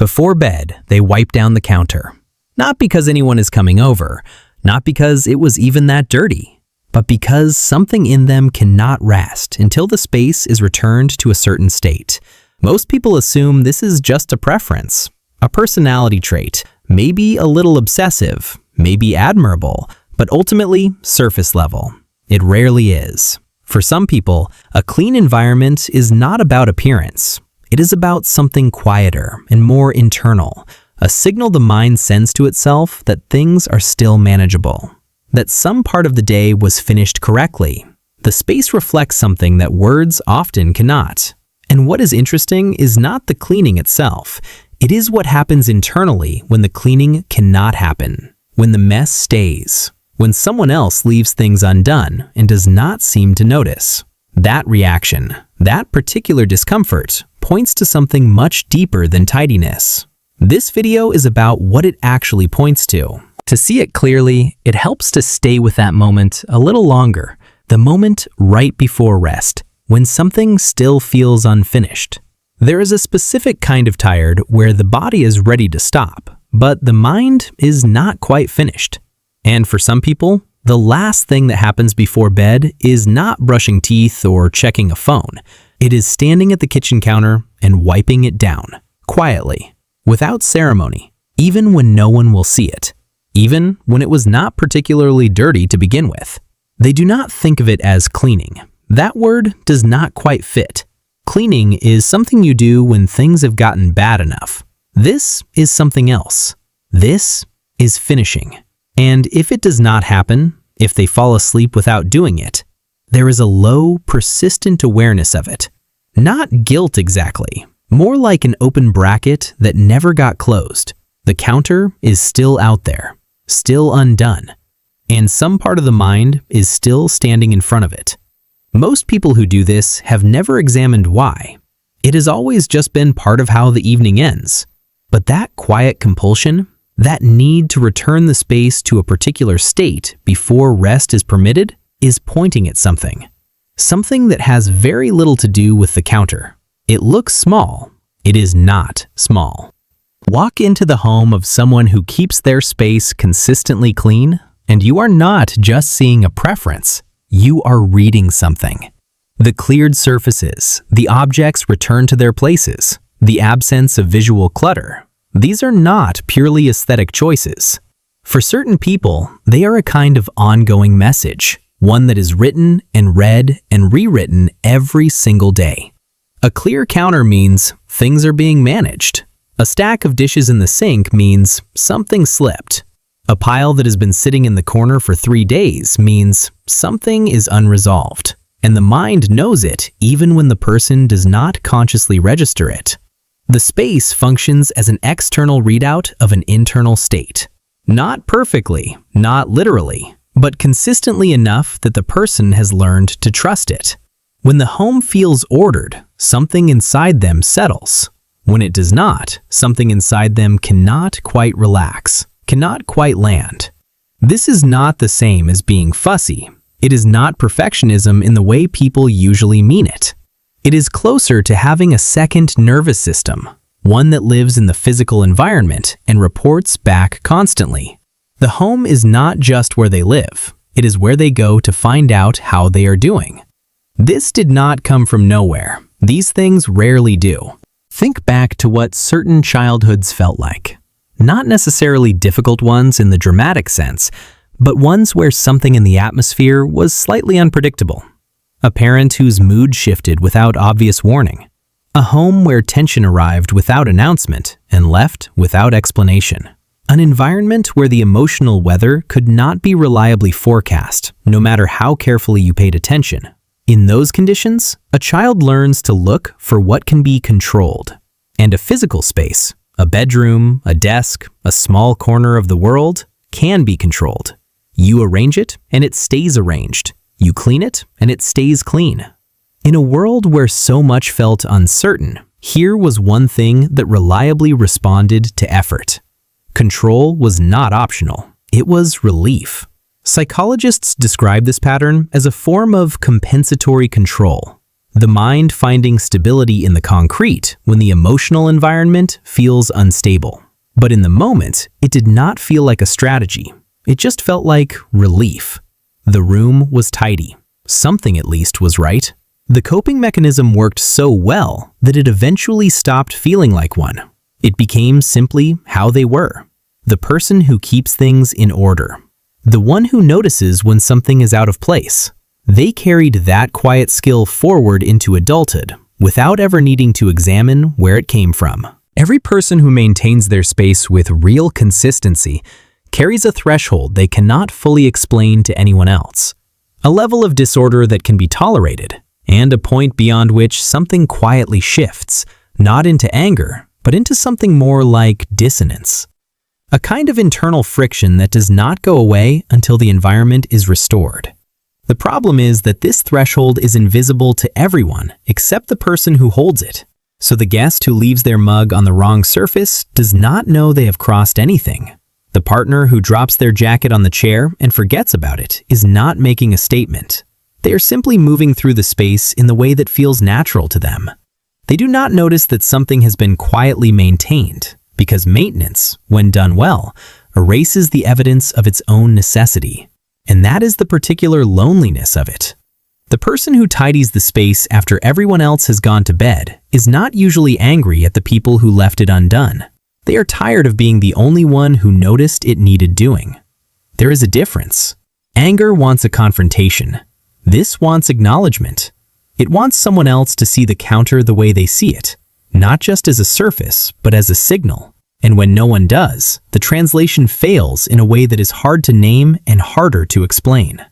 Before bed, they wipe down the counter. Not because anyone is coming over, not because it was even that dirty, but because something in them cannot rest until the space is returned to a certain state. Most people assume this is just a preference, a personality trait, maybe a little obsessive, maybe admirable, but ultimately surface level. It rarely is. For some people, a clean environment is not about appearance. It is about something quieter and more internal, a signal the mind sends to itself that things are still manageable, that some part of the day was finished correctly. The space reflects something that words often cannot. And what is interesting is not the cleaning itself. It is what happens internally when the cleaning cannot happen, when the mess stays, when someone else leaves things undone and does not seem to notice. That reaction, that particular discomfort, points to something much deeper than tidiness. This video is about what it actually points to. To see it clearly, it helps to stay with that moment a little longer, the moment right before rest, when something still feels unfinished. There is a specific kind of tired where the body is ready to stop, but the mind is not quite finished. And for some people, the last thing that happens before bed is not brushing teeth or checking a phone. It is standing at the kitchen counter and wiping it down, quietly, without ceremony, even when no one will see it, even when it was not particularly dirty to begin with. They do not think of it as cleaning. That word does not quite fit. Cleaning is something you do when things have gotten bad enough. This is something else. This is finishing. And if it does not happen, if they fall asleep without doing it, there is a low, persistent awareness of it. Not guilt exactly, more like an open bracket that never got closed. The counter is still out there, still undone, and some part of the mind is still standing in front of it. Most people who do this have never examined why. It has always just been part of how the evening ends. But that quiet compulsion, that need to return the space to a particular state before rest is permitted, is pointing at something. Something that has very little to do with the counter. It looks small. It is not small. Walk into the home of someone who keeps their space consistently clean, and you are not just seeing a preference. You are reading something. The cleared surfaces, the objects returned to their places, the absence of visual clutter. These are not purely aesthetic choices. For certain people, they are a kind of ongoing message, one that is written and read and rewritten every single day. A clear counter means things are being managed. A stack of dishes in the sink means something slipped. A pile that has been sitting in the corner for 3 days means something is unresolved. And the mind knows it even when the person does not consciously register it. The space functions as an external readout of an internal state. Not perfectly, not literally, but consistently enough that the person has learned to trust it. When the home feels ordered, something inside them settles. When it does not, something inside them cannot quite relax, cannot quite land. This is not the same as being fussy. It is not perfectionism in the way people usually mean it. It is closer to having a second nervous system, one that lives in the physical environment and reports back constantly. The home is not just where they live. It is where they go to find out how they are doing. This did not come from nowhere. These things rarely do. Think back to what certain childhoods felt like. Not necessarily difficult ones in the dramatic sense, but ones where something in the atmosphere was slightly unpredictable. A parent whose mood shifted without obvious warning. A home where tension arrived without announcement and left without explanation. An environment where the emotional weather could not be reliably forecast, no matter how carefully you paid attention. In those conditions, a child learns to look for what can be controlled. And a physical space, a bedroom, a desk, a small corner of the world, can be controlled. You arrange it, and it stays arranged. You clean it, and it stays clean. In a world where so much felt uncertain, here was one thing that reliably responded to effort. Control was not optional. It was relief. Psychologists describe this pattern as a form of compensatory control. the mind finding stability in the concrete when the emotional environment feels unstable. But in the moment, it did not feel like a strategy. It just felt like relief. The room was tidy. Something at least was right. The coping mechanism worked so well that it eventually stopped feeling like one. It became simply how they were. The person who keeps things in order. The one who notices when something is out of place. They carried that quiet skill forward into adulthood without ever needing to examine where it came from. Every person who maintains their space with real consistency carries a threshold they cannot fully explain to anyone else. A level of disorder that can be tolerated, and a point beyond which something quietly shifts, not into anger, but into something more like dissonance. A kind of internal friction that does not go away until the environment is restored. The problem is that this threshold is invisible to everyone except the person who holds it. So the guest who leaves their mug on the wrong surface does not know they have crossed anything. The partner who drops their jacket on the chair and forgets about it is not making a statement. They are simply moving through the space in the way that feels natural to them. They do not notice that something has been quietly maintained, because maintenance, when done well, erases the evidence of its own necessity. And that is the particular loneliness of it. The person who tidies the space after everyone else has gone to bed is not usually angry at the people who left it undone. They are tired of being the only one who noticed it needed doing. There is a difference. Anger wants a confrontation. This wants acknowledgement. It wants someone else to see the counter the way they see it, not just as a surface, but as a signal. And when no one does, the translation fails in a way that is hard to name and harder to explain.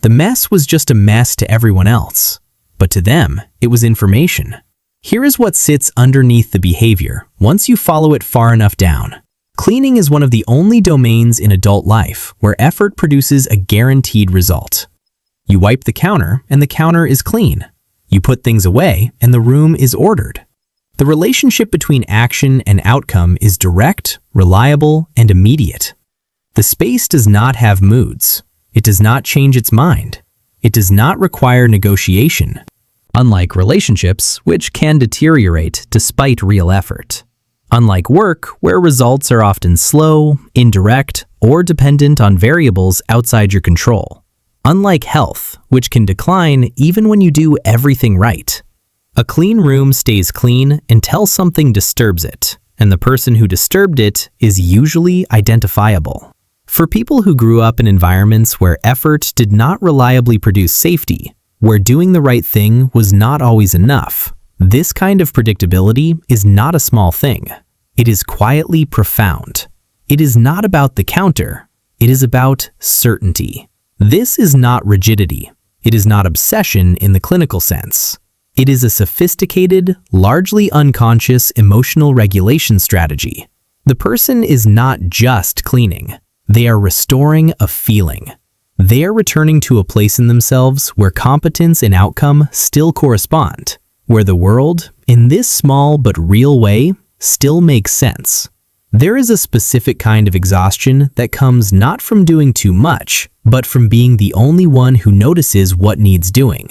The mess was just a mess to everyone else, but to them, it was information. Here is what sits underneath the behavior once you follow it far enough down. Cleaning is one of the only domains in adult life where effort produces a guaranteed result. You wipe the counter, and the counter is clean. You put things away, and the room is ordered. The relationship between action and outcome is direct, reliable, and immediate. The space does not have moods. It does not change its mind. It does not require negotiation, unlike relationships, which can deteriorate despite real effort. Unlike work, where results are often slow, indirect, or dependent on variables outside your control. Unlike health, which can decline even when you do everything right. A clean room stays clean until something disturbs it, and the person who disturbed it is usually identifiable. For people who grew up in environments where effort did not reliably produce safety, where doing the right thing was not always enough, this kind of predictability is not a small thing. It is quietly profound. It is not about the counter. It is about certainty. This is not rigidity. It is not obsession in the clinical sense. It is a sophisticated, largely unconscious emotional regulation strategy. The person is not just cleaning. They are restoring a feeling. They are returning to a place in themselves where competence and outcome still correspond, where the world, in this small but real way, still makes sense. There is a specific kind of exhaustion that comes not from doing too much, but from being the only one who notices what needs doing.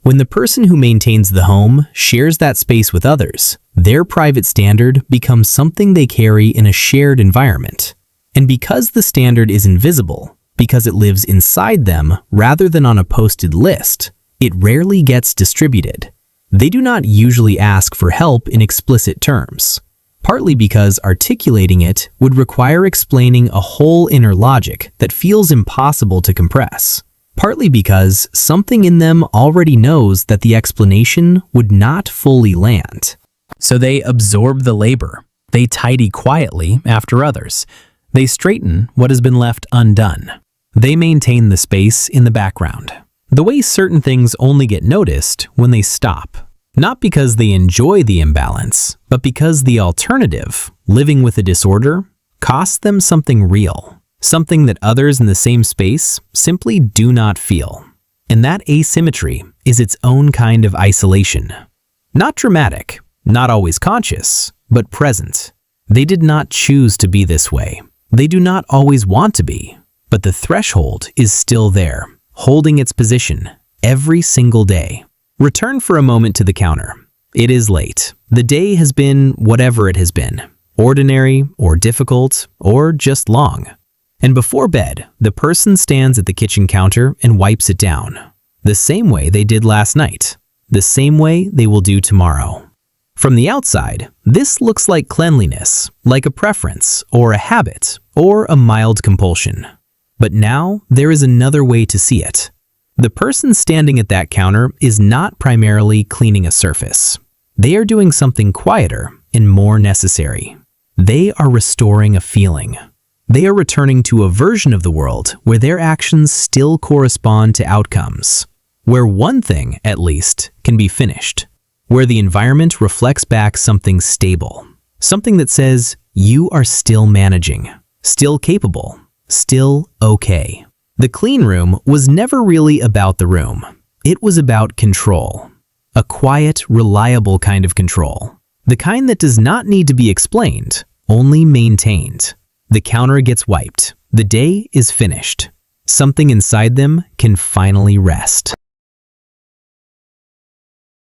When the person who maintains the home shares that space with others, their private standard becomes something they carry in a shared environment. And because the standard is invisible, because it lives inside them rather than on a posted list, it rarely gets distributed. They do not usually ask for help in explicit terms, partly because articulating it would require explaining a whole inner logic that feels impossible to compress. Partly because something in them already knows that the explanation would not fully land. So they absorb the labor. They tidy quietly after others. They straighten what has been left undone. They maintain the space in the background. The way certain things only get noticed when they stop. Not because they enjoy the imbalance, but because the alternative, living with a disorder, costs them something real. Something that others in the same space simply do not feel. And that asymmetry is its own kind of isolation. Not dramatic, not always conscious, but present. They did not choose to be this way. They do not always want to be, but the threshold is still there, holding its position every single day. Return for a moment to the counter. It is late. The day has been whatever it has been, ordinary or difficult or just long. And before bed, the person stands at the kitchen counter and wipes it down, the same way they did last night, the same way they will do tomorrow. From the outside, this looks like cleanliness, like a preference or a habit or a mild compulsion. But now there is another way to see it. The person standing at that counter is not primarily cleaning a surface. They are doing something quieter and more necessary. They are restoring a feeling. They are returning to a version of the world where their actions still correspond to outcomes, where one thing, at least, can be finished, where the environment reflects back something stable, something that says, you are still managing, still capable, still okay. The clean room was never really about the room. It was about control. A quiet, reliable kind of control. The kind that does not need to be explained, only maintained. The counter gets wiped. The day is finished. Something inside them can finally rest.